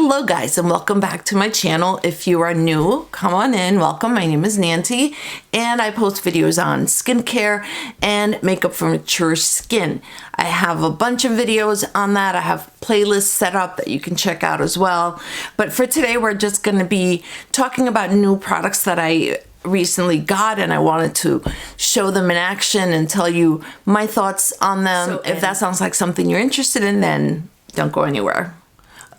Hello guys, and welcome back to my channel. If you are new, come on in, welcome. My name is Nancy and I post videos on skincare and makeup for mature skin. I have a bunch of videos on that. I have playlists set up that you can check out as well. But for today, we're just going to be talking about new products that I recently got, and I wanted to show them in action and tell you my thoughts on them. So if that sounds like something you're interested in, then don't go anywhere.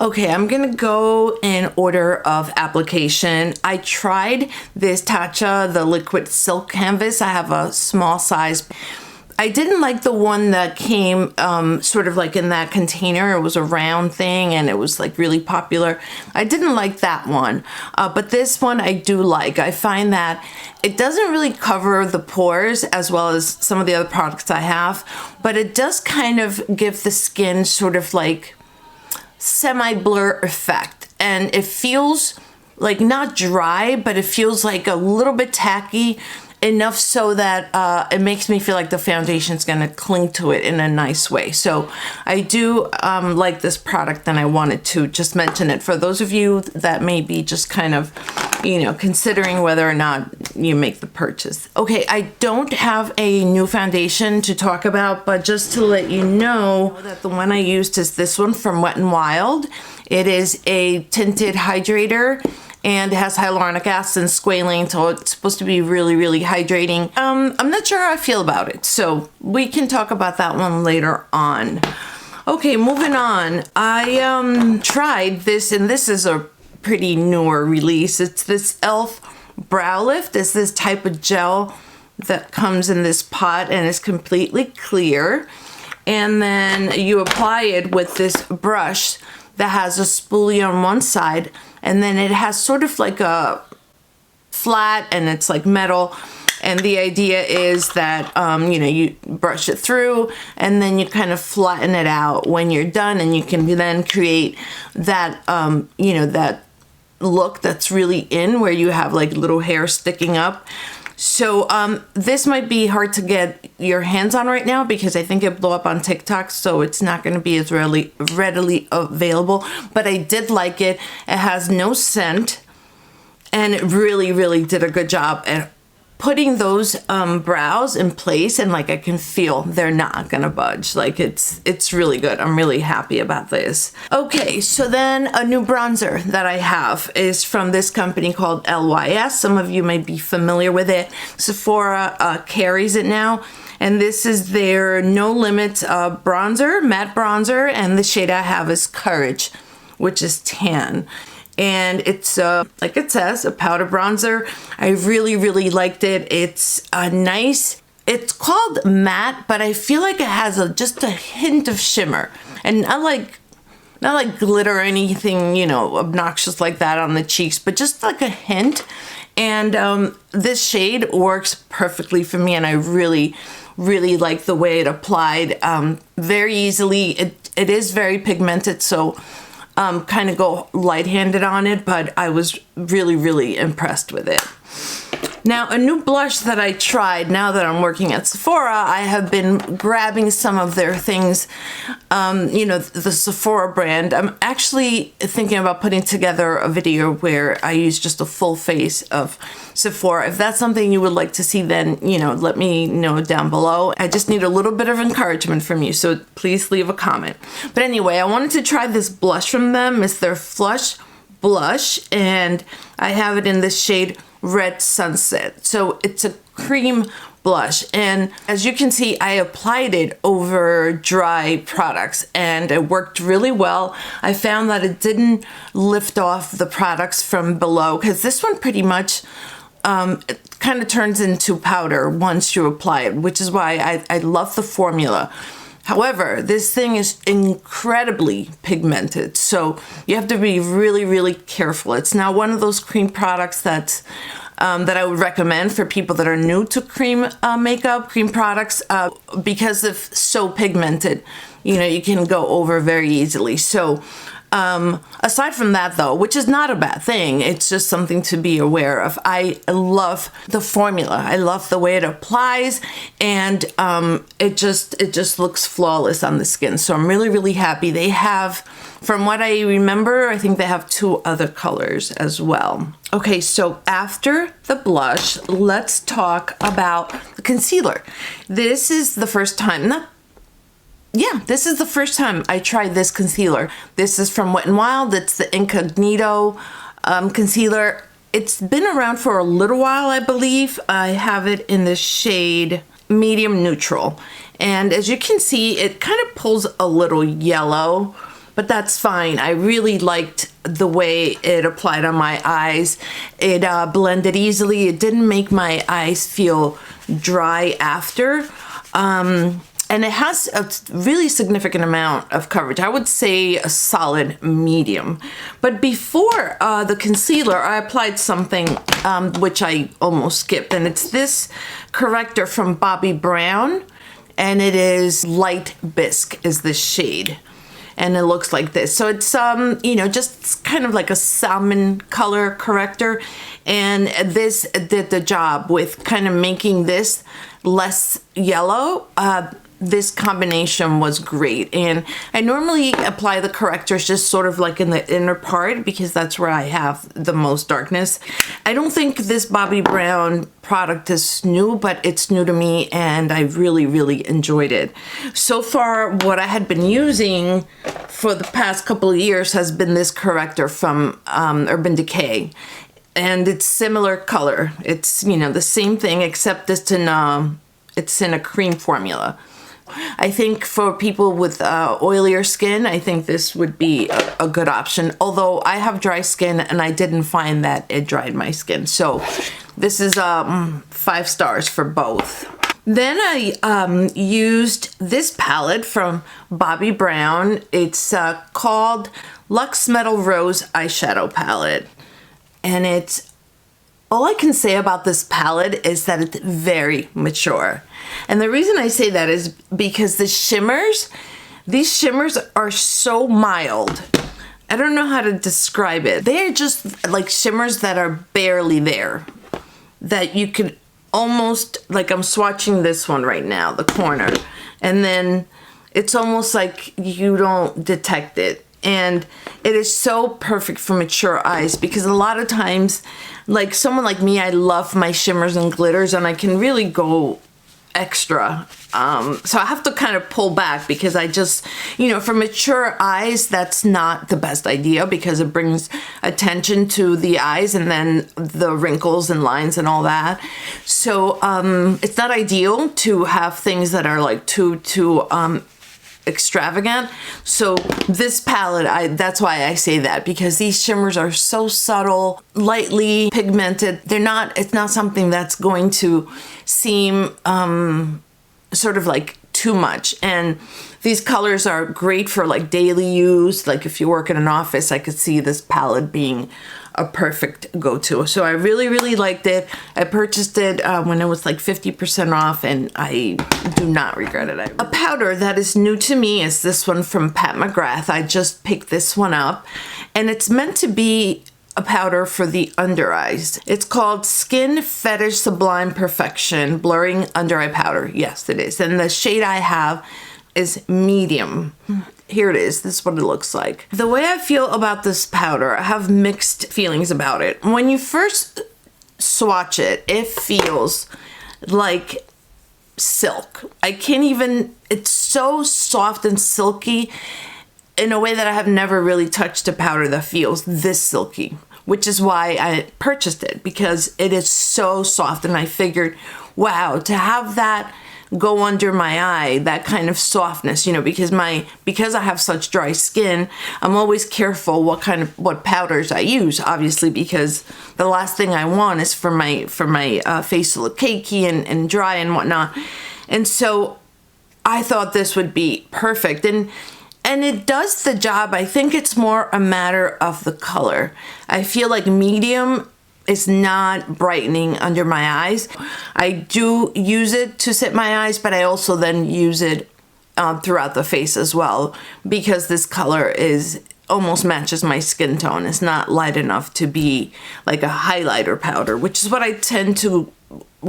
Okay, I'm gonna go in order of application. I tried this Tatcha, the liquid silk canvas. I have a small size. I didn't like the one that came sort of like in that container. It was a round thing and it was like really popular. I didn't like that one, but this one I do like. I find that it doesn't really cover the pores as well as some of the other products I have, but it does kind of give the skin sort of like semi-blur effect, and it feels like not dry, but it feels like a little bit tacky, enough so that it makes me feel like the foundation is going to cling to it in a nice way. So I do like this product, and I wanted to just mention it for those of you that may be just kind of, you know, considering whether or not you make the purchase. Okay, I don't have a new foundation to talk about, but just to let you know that the one I used is this one from Wet n Wild. It is a tinted hydrator, and it has hyaluronic acid and squalane, so it's supposed to be really, really hydrating. I'm not sure how I feel about it, so we can talk about that one later on. Okay, moving on. I tried this, and this is a pretty newer release. It's this e.l.f. Brow Lift. It's this type of gel that comes in this pot and is completely clear. And then you apply it with this brush that has a spoolie on one side, and then it has sort of like a flat, and it's like metal. And the idea is that, you know, you brush it through and then you kind of flatten it out when you're done, and you can then create that, you know, that look that's really in, where you have like little hair sticking up. So this might be hard to get your hands on right now because I think it blew up on TikTok, so it's not going to be as readily available. But I did like it. It has no scent, and it really, really did a good job at putting those brows in place, and like I can feel they're not gonna budge. Like it's really good. I'm really happy about this. Okay, so then a new bronzer that I have is from this company called LYS. Some of you may be familiar with it. Sephora carries it now, and this is their No Limit bronzer, matte bronzer, and the shade I have is Courage, which is tan. And it's, like it says, a powder bronzer. I really, really liked it. It's nice. It's called matte, but I feel like it has just a hint of shimmer. And not like glitter or anything, you know, obnoxious like that on the cheeks, but just like a hint. And this shade works perfectly for me, and I really, really like the way it applied very easily. It is very pigmented, so kind of go light-handed on it, but I was really, really impressed with it. Now, a new blush that I tried now that I'm working at Sephora, I have been grabbing some of their things, you know, the Sephora brand. I'm actually thinking about putting together a video where I use just a full face of Sephora. If that's something you would like to see, then, you know, let me know down below. I just need a little bit of encouragement from you, so please leave a comment. But anyway, I wanted to try this blush from them. It's their Flush Blush, and I have it in this shade Red Sunset. So it's a cream blush, and as you can see, I applied it over dry products and it worked really well. I found that it didn't lift off the products from below, because this one pretty much it kind of turns into powder once you apply it, which is why I love the formula. However, this thing is incredibly pigmented, so you have to be really, really careful. It's not one of those cream products that I would recommend for people that are new to cream makeup, cream products, because it's so pigmented. You know, you can go over very easily. So Aside from that though, which is not a bad thing, it's just something to be aware of. I love the formula. I love the way it applies, and it just looks flawless on the skin. So I'm really, really happy. They have, from what I remember, I think they have 2 other colors as well. Okay, so after the blush, let's talk about the concealer. This is the first time, this is the first time I tried this concealer. This is from Wet n Wild. It's the Incognito concealer. It's been around for a little while, I believe. I have it in the shade Medium Neutral. And as you can see, it kind of pulls a little yellow, but that's fine. I really liked the way it applied on my eyes. It blended easily. It didn't make my eyes feel dry after. And it has a really significant amount of coverage. I would say a solid medium. But before the concealer, I applied something which I almost skipped. And it's this corrector from Bobbi Brown. And it is Light Bisque is the shade. And it looks like this. So it's, you know, just kind of like a salmon color corrector. And this did the job with kind of making this less yellow. This combination was great. And I normally apply the correctors just sort of like in the inner part because that's where I have the most darkness. I don't think this Bobbi Brown product is new, but it's new to me and I really, really enjoyed it. So far, what I had been using for the past couple of years has been this corrector from Urban Decay. And it's similar color. It's, you know, the same thing except it's in a cream formula. I think for people with oilier skin, I think this would be a good option. Although I have dry skin and I didn't find that it dried my skin. So this is 5 stars for both. Then I used this palette from Bobbi Brown. It's called Luxe Metal Rose Eyeshadow Palette. And it's, all I can say about this palette is that it's very mature. And the reason I say that is because the shimmers, these shimmers are so mild. I don't know how to describe it. They are just like shimmers that are barely there. That you could almost, like I'm swatching this one right now, the corner. And then it's almost like you don't detect it. And it is so perfect for mature eyes because a lot of times, like someone like me, I love my shimmers and glitters and I can really go extra. So I have to kind of pull back because I just, you know, for mature eyes, that's not the best idea because it brings attention to the eyes and then the wrinkles and lines and all that. So it's not ideal to have things that are like too extravagant. So this palette, that's why I say that, because these shimmers are so subtle, lightly pigmented. It's not something that's going to seem sort of like too much. And these colors are great for like daily use. Like if you work in an office, I could see this palette being a perfect go-to. So I really, really liked it. I purchased it when it was like 50% off and I do not regret it. A powder that is new to me is this one from Pat McGrath. I just picked this one up and it's meant to be a powder for the under eyes. It's called Skin Fetish Sublime Perfection Blurring Under Eye Powder. Yes, it is. And the shade I have is medium. Here it is. This is what it looks like. The way I feel about this powder, I have mixed feelings about it. When you first swatch it, it feels like silk. I can't even, it's so soft and silky in a way that I have never really touched a powder that feels this silky, which is why I purchased it, because it is so soft. And I figured, wow, to have that go under my eye, that kind of softness, you know, because I have such dry skin, I'm always careful what powders I use, obviously, because the last thing I want is for my face to look cakey and dry and whatnot. And so I thought this would be perfect. And it does the job. I think it's more a matter of the color. I feel like medium is not brightening under my eyes. I do use it to set my eyes, but I also then use it throughout the face as well, because this color is almost matches my skin tone. It's not light enough to be like a highlighter powder, which is what I tend to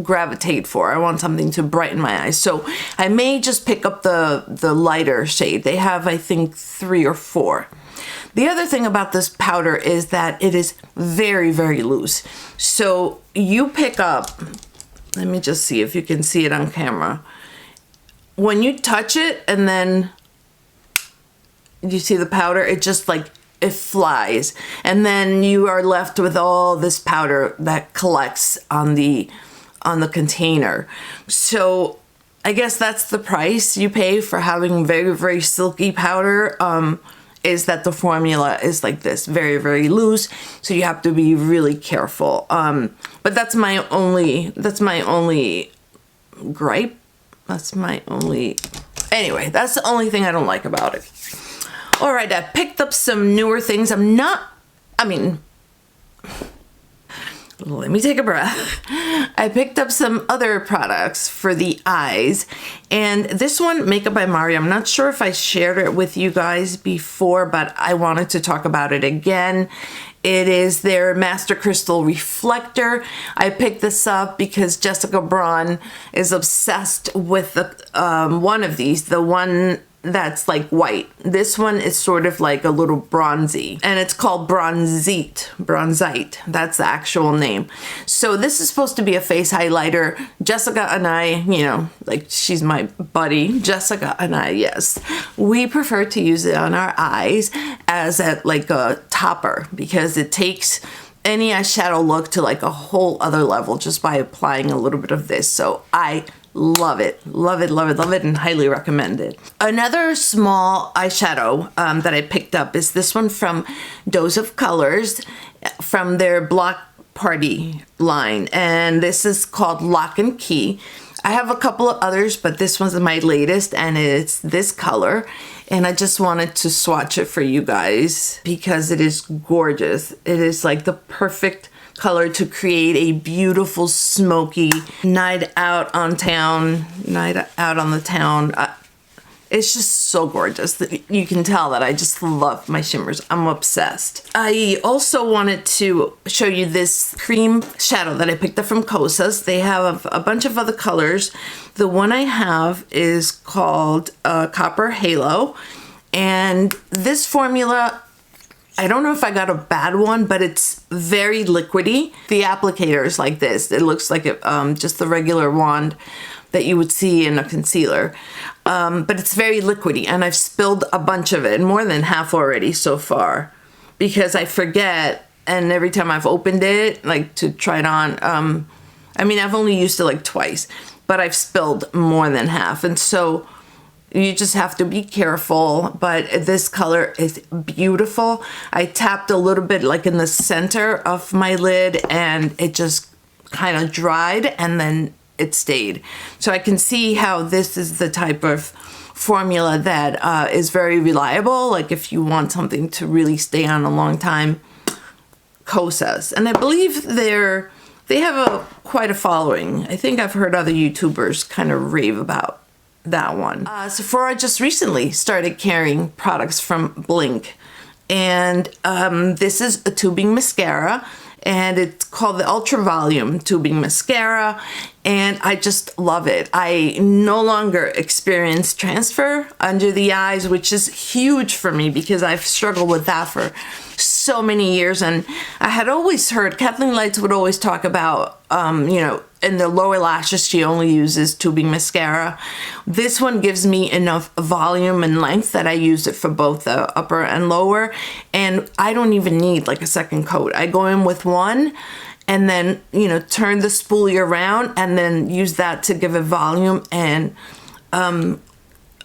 gravitate for. I want something to brighten my eyes. So I may just pick up the lighter shade. They have, I think, 3 or 4. The other thing about this powder is that it is very, very loose. So you pick up, let me just see if you can see it on camera. When you touch it and then you see the powder, it just like, it flies. And then you are left with all this powder that collects on the container. So I guess that's the price you pay for having very, very silky powder, is that the formula is like this, very, very loose. So you have to be really careful. But that's my only gripe. Anyway, that's the only thing I don't like about it. All right, I picked up some newer things. Let me take a breath. I picked up some other products for the eyes, and this one, Makeup by Mario, I'm not sure if I shared it with you guys before, but I wanted to talk about it again. It is their Master Crystal Reflector. I picked this up because Jessica Braun is obsessed with the one of these, the one that's like white. This one is sort of like a little bronzy, and it's called Bronzite. That's the actual name. So this is supposed to be a face highlighter. Jessica and I, you know, like she's my buddy. Jessica and I, yes, we prefer to use it on our eyes as like a topper because it takes any eyeshadow look to like a whole other level just by applying a little bit of this. So I love it, and highly recommend it. Another small eyeshadow that I picked up is this one from Dose of Colors from their Block Party line, and this is called Lock and Key. I have a couple of others, but this one's my latest, and it's this color, and I just wanted to swatch it for you guys because it is gorgeous. It is like the perfect color to create a beautiful smoky night out on the town. It's just so gorgeous. You can tell that I just love my shimmers. I'm obsessed. I also wanted to show you this cream shadow that I picked up from Kosas. They have a bunch of other colors. The one I have is called Copper Halo, and this formula, I don't know if I got a bad one, but it's very liquidy. The applicator is like this. It looks like just the regular wand that you would see in a concealer. But it's very liquidy, and I've spilled a bunch of it, more than half already so far, because I forget, and every time I've opened it, like to try it on, I mean, I've only used it like twice, but I've spilled more than half, and so you just have to be careful. But this color is beautiful. I tapped a little bit like in the center of my lid, and it just kind of dried, and then it stayed. So I can see how this is the type of formula that is very reliable. Like if you want something to really stay on a long time, Kosas. And I believe they have quite a following. I think I've heard other YouTubers kind of rave about that one. Sephora just recently started carrying products from Blinc, and this is a tubing mascara, and it's called the Ultravolume tubing mascara, and I just love it. I no longer experience transfer under the eyes, which is huge for me because I've struggled with that for so many years. And I had always heard Kathleen Lights would always talk about, you know, in the lower lashes she only uses tubing mascara. This one gives me enough volume and length that I use it for both the upper and lower, and I don't even need like a second coat. I go in with one and then, you know, turn the spoolie around and then use that to give it volume, and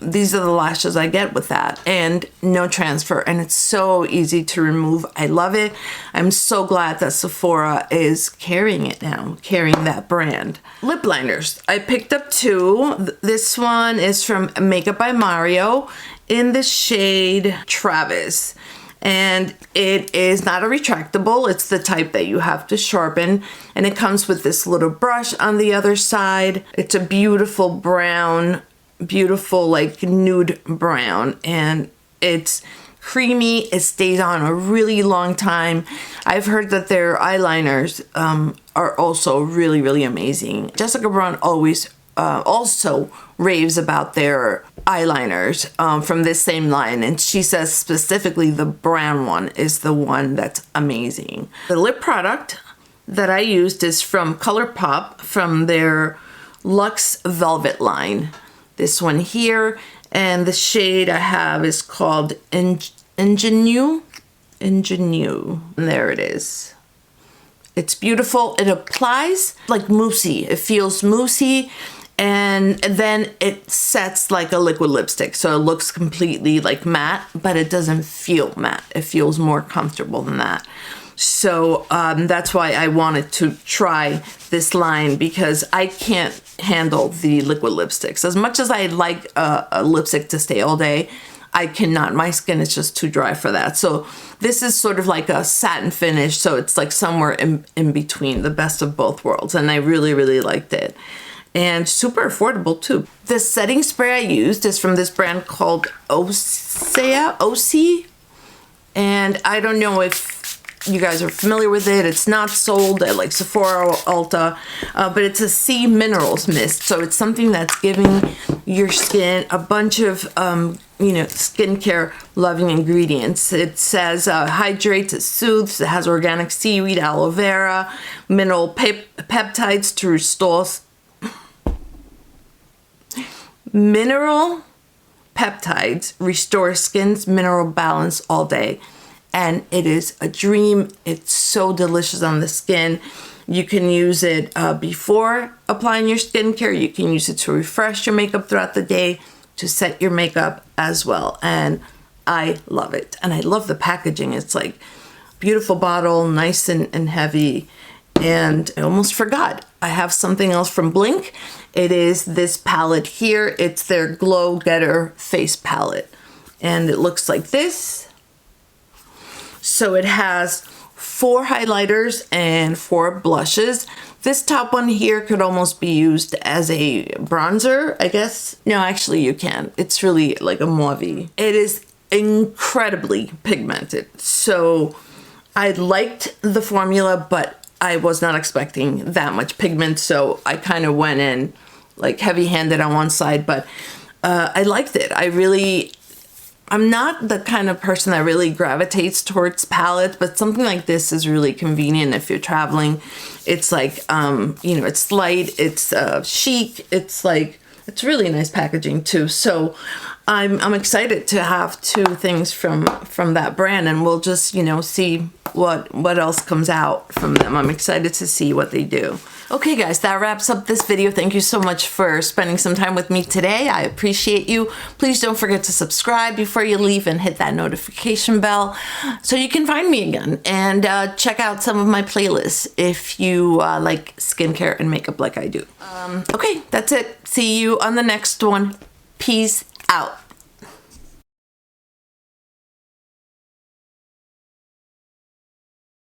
these are the lashes I get with that, and no transfer, and it's so easy to remove. I love it. I'm so glad that Sephora is carrying it now, carrying that brand. Lip liners. I picked up 2. This one is from Makeup by Mario in the shade Travis, and it is not a retractable. It's the type that you have to sharpen, and it comes with this little brush on the other side. It's a beautiful brown, beautiful like nude brown, and it's creamy. It stays on a really long time. I've heard that their eyeliners are also really, really amazing. Jessica Braun always also raves about their eyeliners from this same line, and she says specifically the brown one is the one that's amazing. The lip product that I used is from ColourPop from their Luxe Velvet line. This one here, and the shade I have is called Ingenue. And there it is. It's beautiful. It applies like moussey. It feels moussey, and then it sets like a liquid lipstick. So it looks completely like matte, but it doesn't feel matte. It feels more comfortable than that. So that's why I wanted to try this line, because I can't handle the liquid lipsticks. As much as I like a lipstick to stay all day, I cannot. My skin is just too dry for that. So this is sort of like a satin finish. So it's like somewhere in between, the best of both worlds. And I really, really liked it. And super affordable too. The setting spray I used is from this brand called Osea. And I don't know if you guys are familiar with it. It's not sold at like Sephora or Ulta, but it's a sea minerals mist. So it's something that's giving your skin a bunch of, you know, skincare loving ingredients. It says hydrates, it soothes, it has organic seaweed, aloe vera, mineral peptides to restore skin's mineral balance all day. And it is a dream. It's so delicious on the skin. You can use it before applying your skincare. You can use it to refresh your makeup throughout the day, to set your makeup as well. And I love it. And I love the packaging. It's like beautiful bottle, nice and heavy. And I almost forgot, I have something else from Blinc. It is this palette here. It's their Glow Getter face palette. And it looks like this. So it has 4 highlighters and 4 blushes. This top one here could almost be used as a bronzer, I guess. No, actually you can. It's really like a mauve-y. It is incredibly pigmented. So I liked the formula, but I was not expecting that much pigment. So I kind of went in like heavy-handed on one side, but I liked it. I'm not the kind of person that really gravitates towards palettes, but something like this is really convenient if you're traveling. It's like, you know, it's light, it's chic, it's really nice packaging too. So I'm excited to have 2 things from that brand, and we'll just, you know, see what else comes out from them. I'm excited to see what they do. Okay guys, that wraps up this video. Thank you so much for spending some time with me today. I appreciate you. Please don't forget to subscribe before you leave and hit that notification bell so you can find me again, and check out some of my playlists if you like skincare and makeup like I do. Okay, that's it. See you on the next one. Peace out.